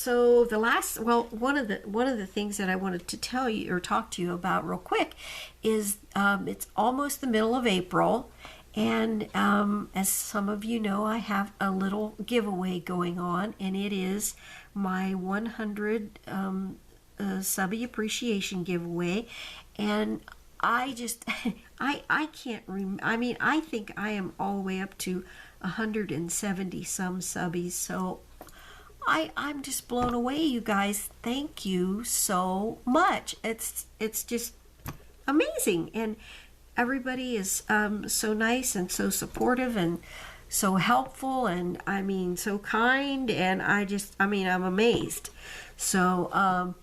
so the last, well, one of the things that I wanted to tell you or talk to you about real quick is it's almost the middle of April, and as some of you know, I have a little giveaway going on, and it is my 100 Subbie Appreciation Giveaway, and I just I can't I mean, I think I am all the way up to 170 some subbies, so I'm just blown away, you guys. Thank you so much. It's just amazing, and everybody is so nice and so supportive and so helpful, and I mean so kind, and I mean I'm amazed. So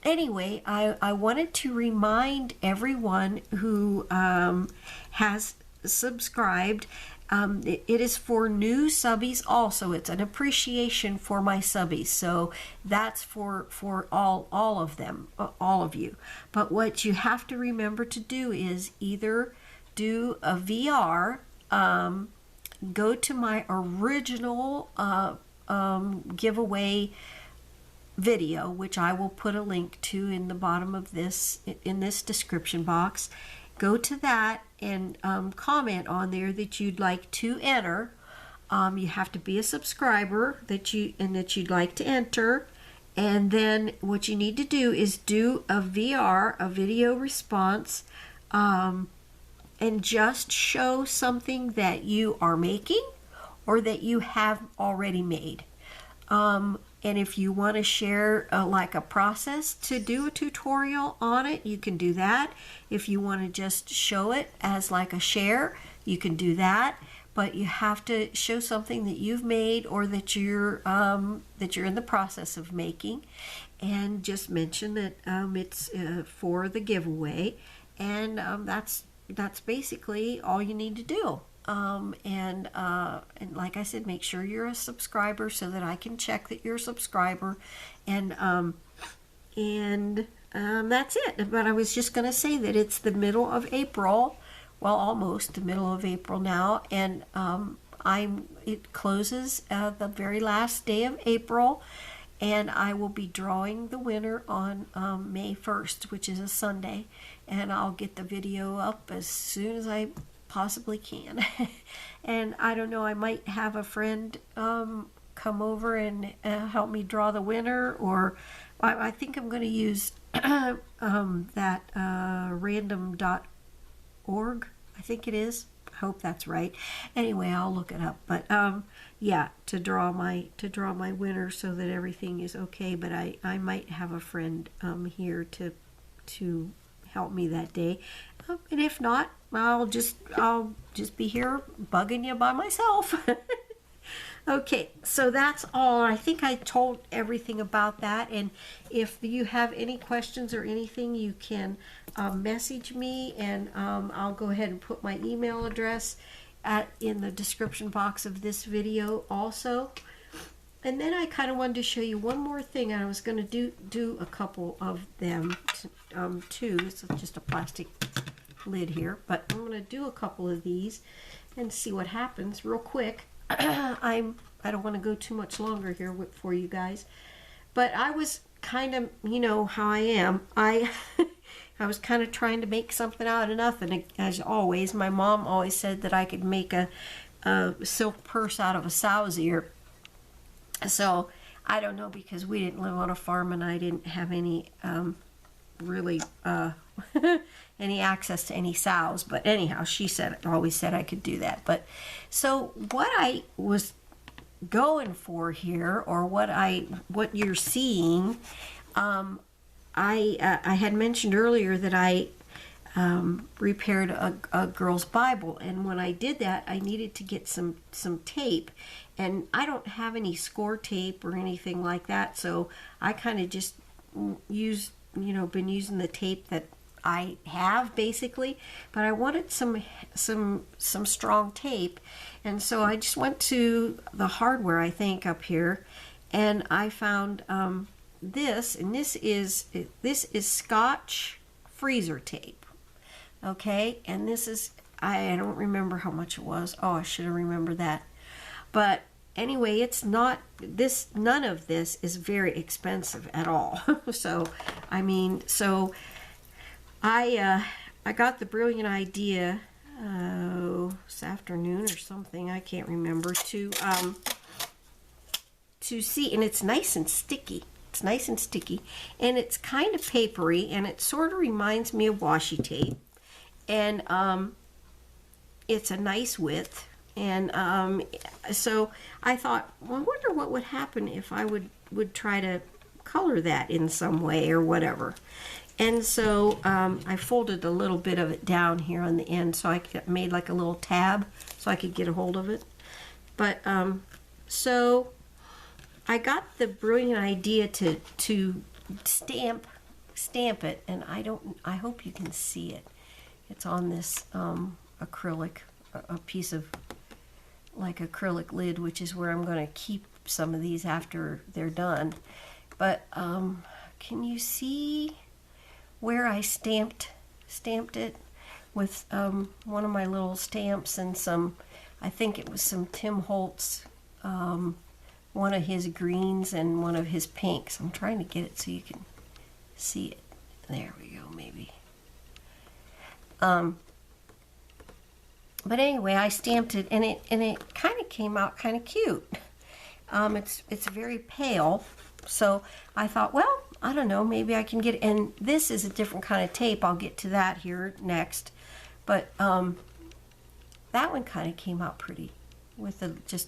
anyway, I wanted to remind everyone who has subscribed. It is for new subbies also. It's an appreciation for my subbies. So that's for all of them, all of you. But what you have to remember to do is either do a VR, go to my original giveaway video, which I will put a link to in the bottom of this, in this description box. Go to that and comment on there that you'd like to enter. You have to be a subscriber that you'd like to enter, and then what you need to do is do a VR, a video response, and just show something that you are making or that you have already made. And if you want to share like a process to do a tutorial on it, you can do that. If you want to just show it as like a share, you can do that. But you have to show something that you've made or that you're in the process of making, and just mention that it's for the giveaway, and that's basically all you need to do. And like I said, make sure you're a subscriber so that I can check that you're a subscriber, and that's it. But I was just going to say that it's the middle of April, well, almost the middle of April now, and it closes the very last day of April, and I will be drawing the winner on May 1st, which is a Sunday, and I'll get the video up as soon as I possibly can. And I don't know, I might have a friend come over and help me draw the winner, or I think I'm going to use that random.org, I think it is. I hope that's right. Anyway, I'll look it up. But yeah, to draw my winner so that everything is okay. But I might have a friend here to help me that day, and if not, I'll just be here bugging you by myself. Okay, so that's all. I think I told everything about that, and if you have any questions or anything, you can message me, and I'll go ahead and put my email address in the description box of this video also. And then I kind of wanted to show you one more thing, and I was going to do a couple of them too. It's just a plastic lid here, but I'm going to do a couple of these and see what happens real quick. I don't want to go too much longer here for you guys, but I was kind of, you know how I am, I was kind of trying to make something out of nothing. As always, my mom always said that I could make a silk purse out of a sow's ear. So I don't know, because we didn't live on a farm and I didn't have any really any access to any sows. But anyhow, she always said I could do that. But so what I was going for here, or what you're seeing, I had mentioned earlier that I repaired a girl's Bible, and when I did that, I needed to get some tape, and I don't have any score tape or anything like that, so I kind of just been using the tape that I have basically, but I wanted some strong tape, and so I just went to the hardware, I think, up here, and I found this, and this is Scotch freezer tape. Okay, and this is, I don't remember how much it was. Oh, I should have remembered that. But anyway, it's not this. None of this is very expensive at all. So, I mean, so I got the brilliant idea this afternoon or something. I can't remember to see, and it's nice and sticky. It's nice and sticky, and it's kind of papery, and it sort of reminds me of washi tape, and it's a nice width. And so I thought, well, I wonder what would happen if I would try to color that in some way or whatever. And so I folded a little bit of it down here on the end, so I made like a little tab so I could get a hold of it. But so I got the brilliant idea to stamp it, and I hope you can see it. It's on this acrylic, a piece of like acrylic lid, which is where I'm going to keep some of these after they're done. But can you see where I stamped it with one of my little stamps and some, I think it was some Tim Holtz, one of his greens and one of his pinks. I'm trying to get it so you can see it. There we go, maybe. But anyway, I stamped it, and it kind of came out kind of cute. It's very pale, so I thought, well, I don't know, maybe I can get it. And this is a different kind of tape. I'll get to that here next. But that one kind of came out pretty with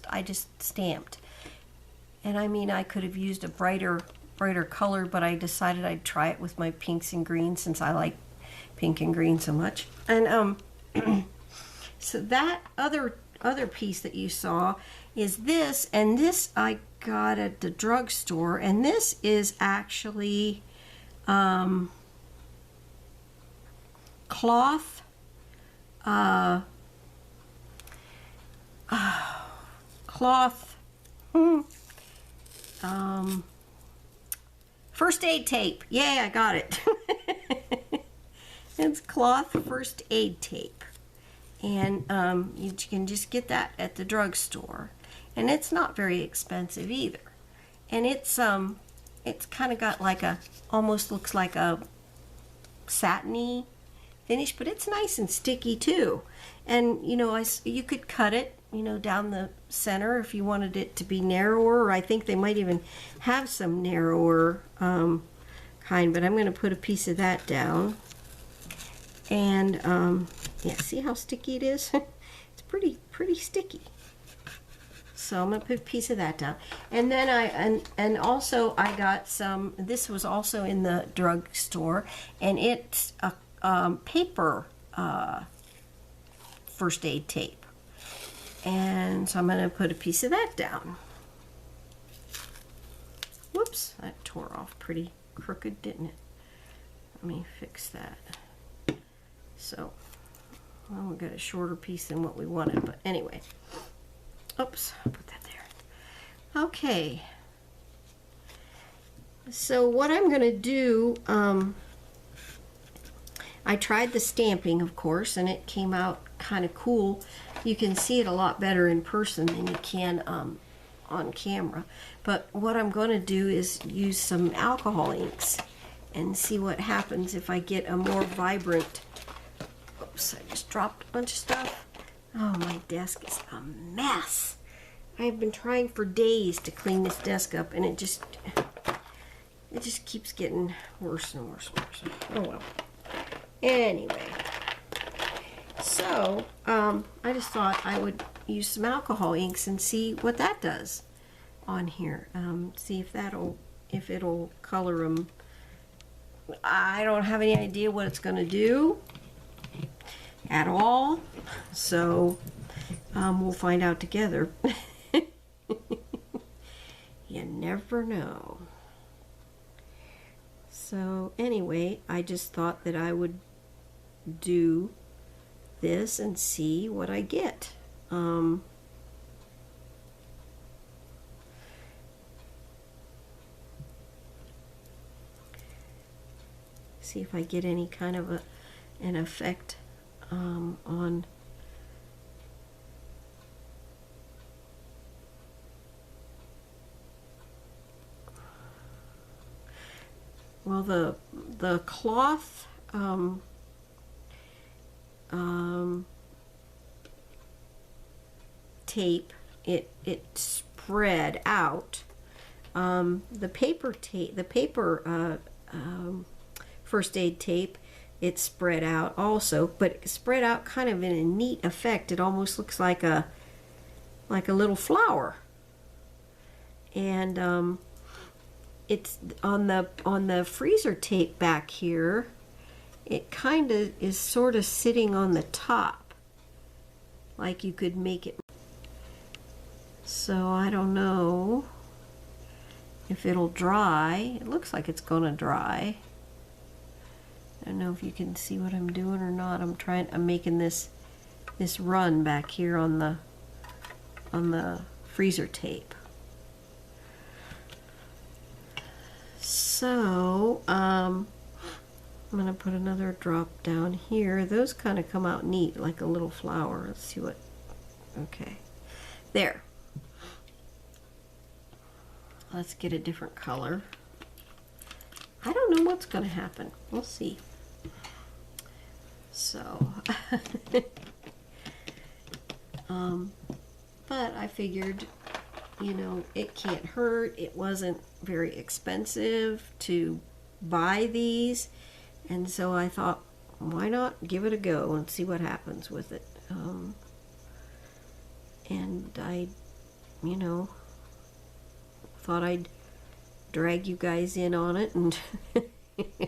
I just stamped. And I mean, I could have used a brighter color, but I decided I'd try it with my pinks and greens since I like pink and green so much. And so that other piece that you saw is this, and this I got at the drugstore, and this is actually cloth, first aid tape. Yeah, I got it. It's cloth first aid tape. And you can just get that at the drugstore, and it's not very expensive either. And it's kind of got like almost looks like a satiny finish, but it's nice and sticky too. And you know, you could cut it, you know, down the center if you wanted it to be narrower. Or I think they might even have some narrower kind, but I'm going to put a piece of that down. And yeah, see how sticky it is? It's pretty sticky. So I'm gonna put a piece of that down. And then and also I got some, this was also in the drugstore, and it's a paper first aid tape. And so I'm gonna put a piece of that down. Whoops, that tore off pretty crooked, didn't it? Let me fix that. So, well, we got a shorter piece than what we wanted, but anyway. Oops, I'll put that there. Okay. So what I'm going to do, I tried the stamping, of course, and it came out kind of cool. You can see it a lot better in person than you can on camera. But what I'm going to do is use some alcohol inks and see what happens if I get a more vibrant. Oops, I just dropped a bunch of stuff. Oh, my desk is a mess. I've been trying for days to clean this desk up, and it just keeps getting worse and worse and worse. Oh well. Anyway, so I just thought I would use some alcohol inks and see what that does on here. See if it'll color them. I don't have any idea what it's going to do at all, so we'll find out together. You never know. So anyway, I just thought that I would do this and see what I get. See if I get any kind of an effect on well, the cloth tape, it spread out. The paper tape, the paper first aid tape, it spread out also, but it spread out kind of in a neat effect. It almost looks like a little flower. And it's on the freezer tape back here. It kind of is sort of sitting on the top, like you could make it. So I don't know if it'll dry. It looks like it's gonna dry. I don't know if you can see what I'm doing or not. I'm making this run back here on the freezer tape. So I'm gonna put another drop down here. Those kind of come out neat, like a little flower. Let's see what, okay. There. Let's get a different color. I don't know what's gonna happen. We'll see. So, but I figured, you know, it can't hurt. It wasn't very expensive to buy these, and so I thought, why not give it a go and see what happens with it. And I, you know, thought I'd drag you guys in on it, and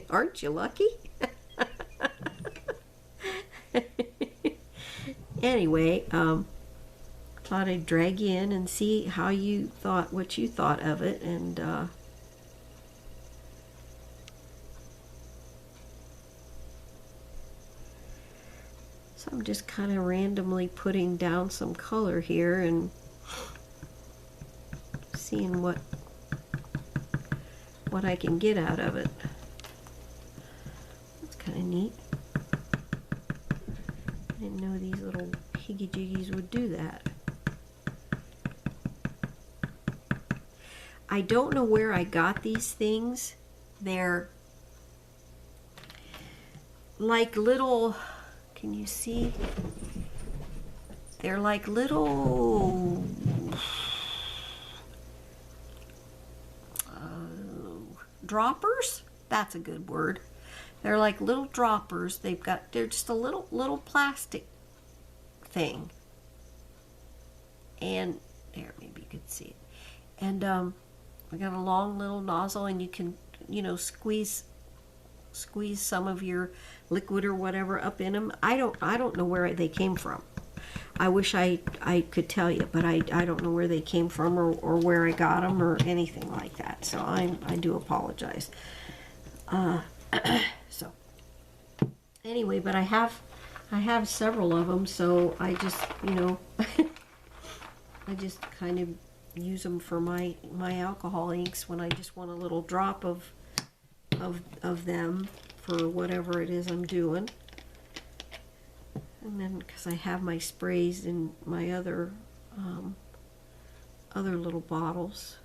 aren't you lucky? Anyway, thought I'd drag you in and see how you thought, what you thought of it, and so I'm just kind of randomly putting down some color here and seeing what I can get out of it. That's kind of neat. I didn't know these little higgy-jiggies would do that. I don't know where I got these things. They're like little, can you see? They're like little droppers. That's a good word. They're like little droppers. They're just a little plastic thing. And there, maybe you could see it. And I got a long little nozzle, and you can, you know, squeeze some of your liquid or whatever up in them. I don't know where they came from. I wish I could tell you, but I don't know where they came from or where I got them or anything like that. So I do apologize. So anyway, but I have several of them, so I just, you know, I just kind of use them for my alcohol inks when I just want a little drop of them for whatever it is I'm doing. And then, because I have my sprays in my other little bottles.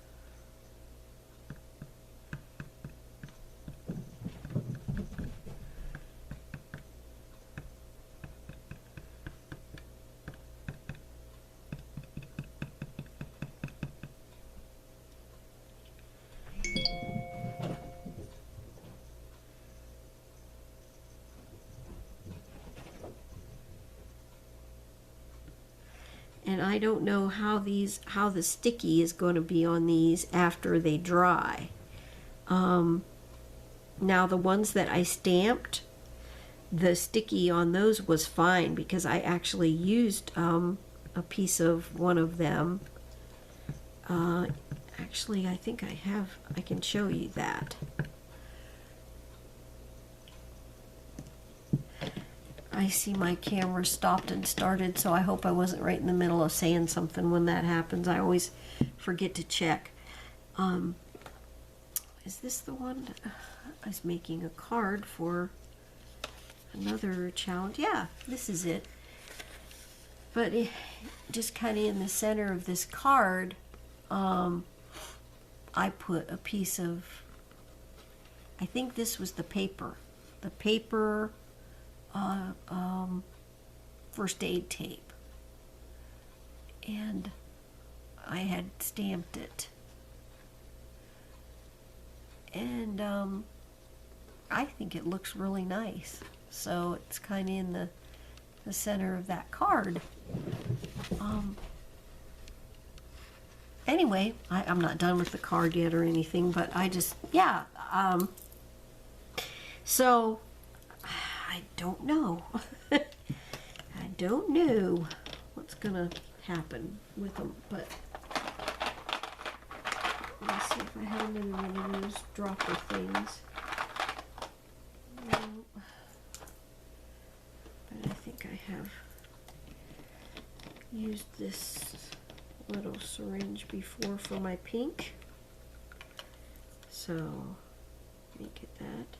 And I don't know how the sticky is going to be on these after they dry. Now the ones that I stamped, the sticky on those was fine because I actually used a piece of one of them. Actually, I think I can show you that. I see my camera stopped and started, so I hope I wasn't right in the middle of saying something when that happens. I always forget to check. Is this the one? I was making a card for another challenge. Yeah, this is it. But just kind of in the center of this card, I put a piece of I think this was the paper first aid tape, and I had stamped it, and I think it looks really nice. So it's kind of in the center of that card. Anyway, I'm not done with the card yet or anything, but I just, yeah. So, I don't know. I don't know what's going to happen with them, but let's see if I have another one of those dropper things. No. But I think I have used this little syringe before for my pink. So, let me get that.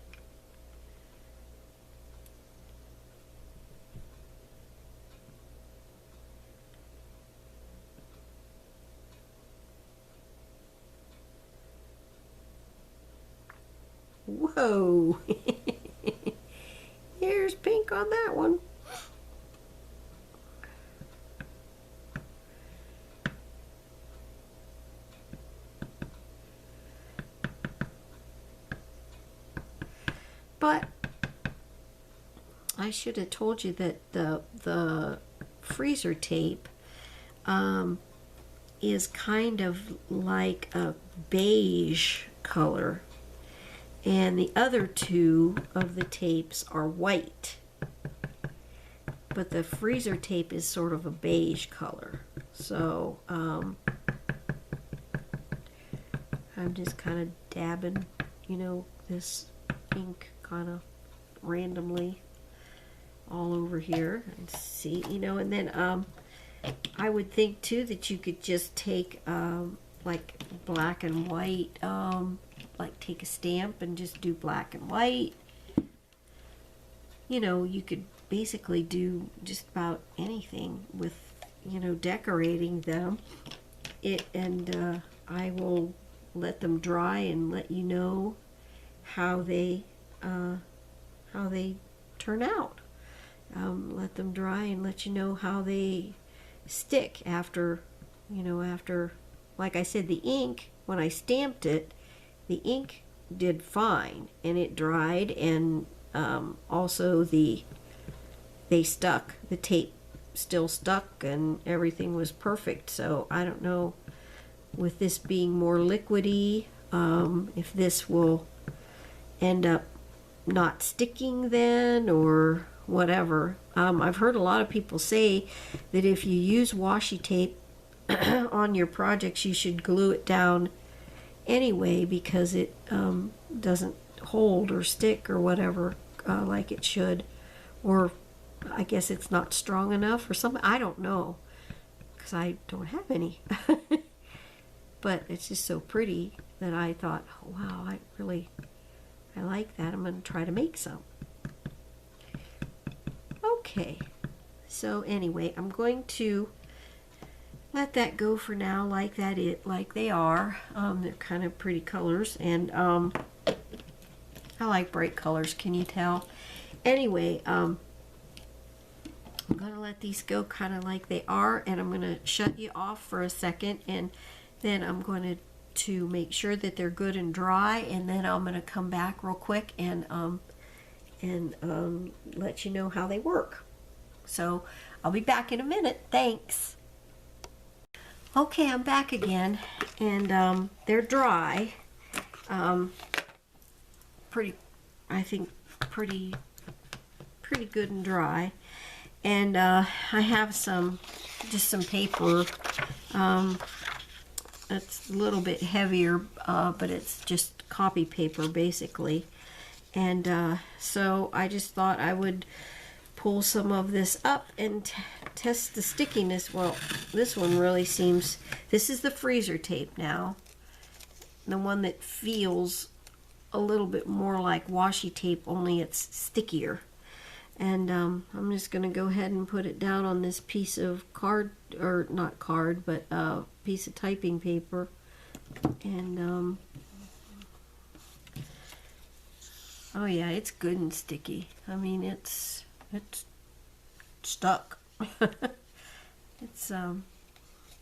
Whoa! Here's pink on that one. But I should have told you that the freezer tape is kind of like a beige color, and the other two of the tapes are white, but the freezer tape is sort of a beige color. So I'm just kind of dabbing, you know, this ink kind of randomly all over here, and see, you know, and then I would think too that you could just take like black and white, like take a stamp and just do black and white. You know, you could basically do just about anything with, you know, decorating them. And I will let them dry and let you know how they turn out. Let them dry and let you know how they stick after, you know, after, like I said, the ink, when I stamped it, the ink did fine and it dried, and also they stuck, the tape still stuck, and everything was perfect. So I don't know, with this being more liquidy, if this will end up not sticking then or whatever. I've heard a lot of people say that if you use washi tape on your projects, you should glue it down anyway, because it doesn't hold or stick or whatever like it should, or I guess it's not strong enough or something. I don't know, because I don't have any. But it's just so pretty that I thought, oh, wow, I like that. I'm going to try to make some. Okay, so anyway, I'm going to let that go for now, like they are. They're kind of pretty colors, and I like bright colors, can you tell? Anyway, I'm going to let these go kind of like they are, and I'm going to shut you off for a second, and then I'm going to make sure that they're good and dry, and then I'm going to come back real quick and let you know how they work. So I'll be back in a minute. Thanks. Okay, I'm back again, and they're dry. I think pretty good and dry. And I have just some paper. It's a little bit heavier, but it's just copy paper basically. And so I just thought I would pull some of this up and test the stickiness. Well, this one really seems, this is the freezer tape now, the one that feels a little bit more like washi tape, only it's stickier. And I'm just going to go ahead and put it down on this piece of card, or not card, but piece of typing paper. And Oh yeah, it's good and sticky. I mean, it's stuck. It's and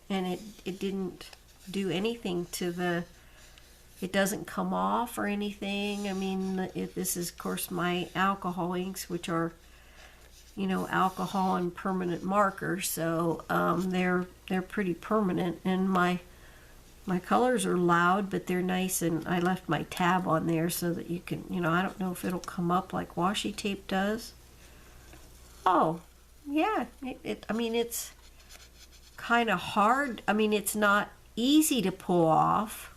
it didn't do anything to the, it doesn't come off or anything. I mean, this is of course my alcohol inks, which are, you know, alcohol and permanent markers, so they're pretty permanent, and my colors are loud, but they're nice, and I left my tab on there so that you can, you know, I don't know if it'll come up like washi tape does. Oh, yeah, I mean, it's kind of hard. I mean, it's not easy to pull off,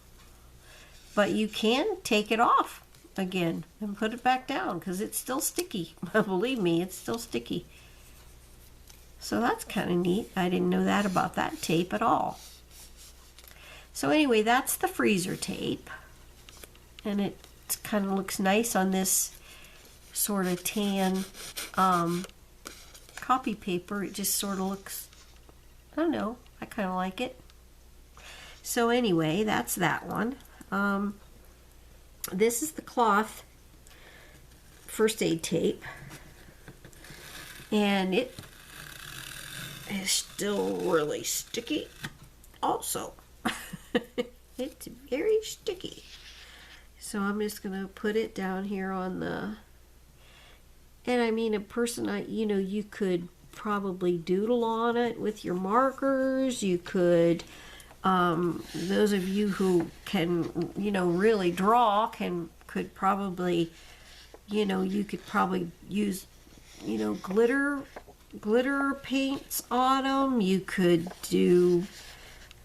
but you can take it off again and put it back down because it's still sticky. Believe me, it's still sticky. So that's kind of neat. I didn't know that about that tape at all. So anyway, that's the freezer tape, and it kind of looks nice on this sort of tan copy paper. It just sort of looks, I don't know, I kind of like it. So anyway, that's that one. This is the cloth first aid tape, and it is still really sticky also. It's very sticky. So I'm just gonna put it down here on the, and I mean, a person, you know, you could probably doodle on it with your markers. You could, those of you who can, you know, really draw could probably, you know, you could probably use, you know, glitter paints on them. You could do,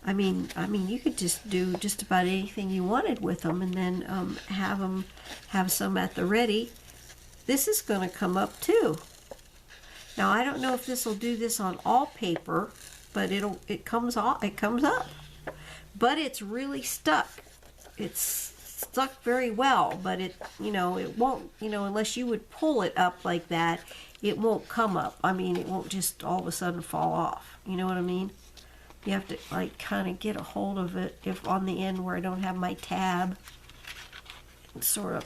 I mean, you could just do just about anything you wanted with them, and then have some at the ready. This is going to come up too. Now I don't know if this will do this on all paper, but it comes up. But it's really stuck. It's stuck very well, but it, you know, it won't, you know, unless you would pull it up like that, it won't come up. I mean, it won't just all of a sudden fall off. You know what I mean? You have to like kind of get a hold of it if on the end where I don't have my tab, and sort of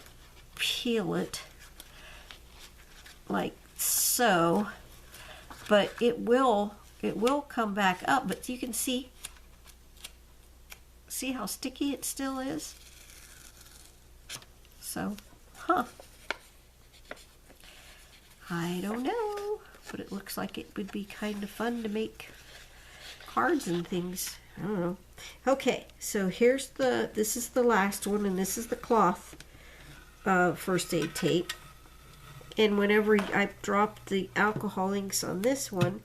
peel it like so. But it will come back up. But you can see how sticky it still is. So, I don't know, but it looks like it would be kind of fun to make cards and things. I don't know. Okay, so this is the last one, and this is the cloth first aid tape. And whenever I dropped the alcohol inks on this one,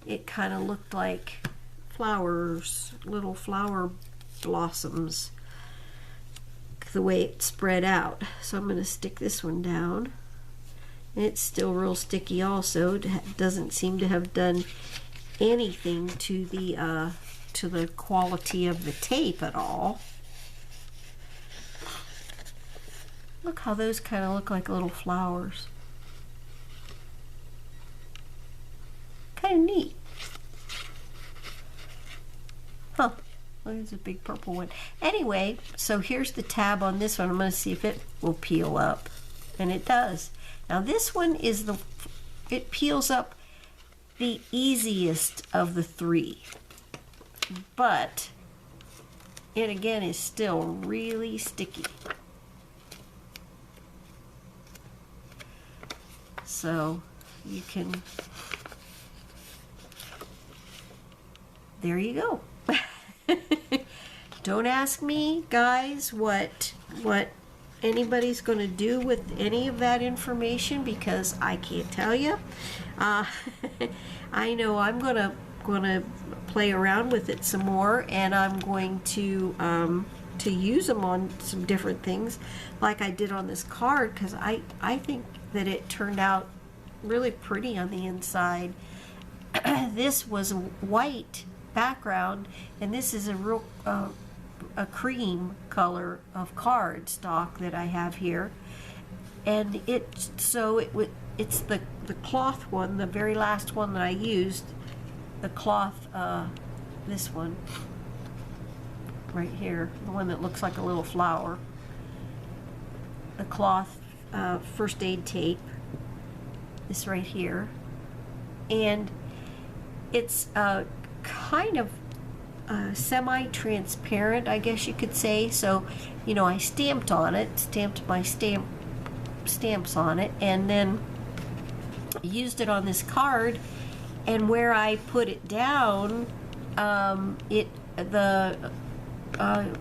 it kind of looked like flowers, little flower blossoms, the way it spread out. So I'm going to stick this one down. And it's still real sticky also. It doesn't seem to have done anything to the quality of the tape at all. Look how those kind of look like little flowers. Kind of neat. Huh. Well, there's a big purple one. Anyway, so here's the tab on this one. I'm going to see if it will peel up. And it does. Now this one is it peels up the easiest of the three. But it again is still really sticky. So you can, there you go. Don't ask me, guys, what anybody's going to do with any of that information, because I can't tell you. I know I'm gonna play around with it some more, and I'm going to use them on some different things, like I did on this card, because I think that it turned out really pretty on the inside. This was a white background, and this is a real a cream color of card stock that I have here, and it's the cloth one, the very last one that I used, the cloth, this one right here, the one that looks like a little flower, the cloth first aid tape, this right here, and it's kind of semi-transparent, I guess you could say. So, you know, I stamped on it, stamped my stamps on it, and then used it on this card. And where I put it down, the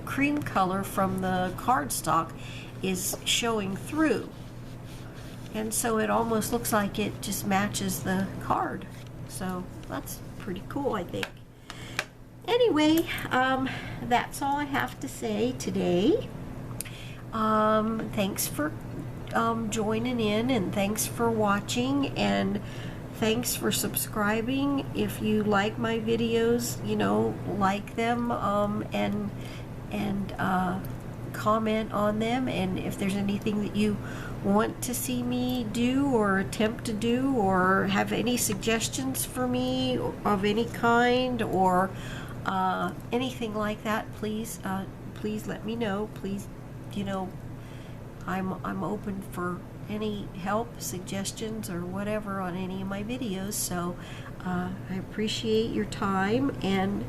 cream color from the cardstock is showing through, and so it almost looks like it just matches the card. So that's pretty cool, I think. Anyway, that's all I have to say today. Thanks for joining in, and thanks for watching, and thanks for subscribing. If you like my videos, you know, like them, and comment on them. And if there's anything that you want to see me do or attempt to do, or have any suggestions for me of any kind, or anything like that, please let me know. Please, you know, I'm open for any help, suggestions, or whatever on any of my videos. So I appreciate your time, and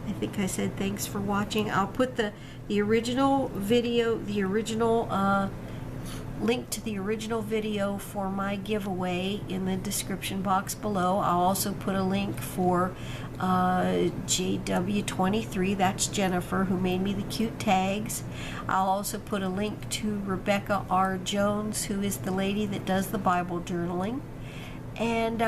I think I said thanks for watching. I'll put the original video, the original link to the original video for my giveaway in the description box below. I'll also put a link for JW23, that's Jennifer, who made me the cute tags. I'll also put a link to Rebecca R. Jones, who is the lady that does the Bible journaling. And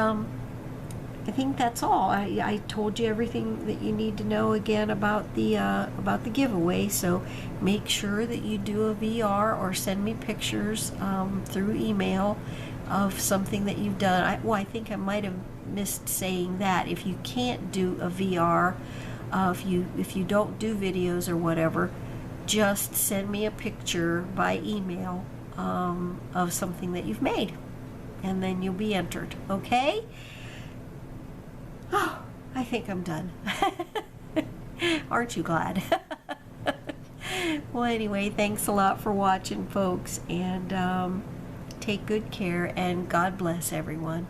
I think that's all. I told you everything that you need to know again about the giveaway. So make sure that you do a VR or send me pictures through email of something that you've done. I think I might have missed saying that. If you can't do a VR, if you don't do videos or whatever, just send me a picture by email of something that you've made, and then you'll be entered. Okay? Oh, I think I'm done. Aren't you glad? Well, anyway, thanks a lot for watching, folks, and take good care, and God bless everyone.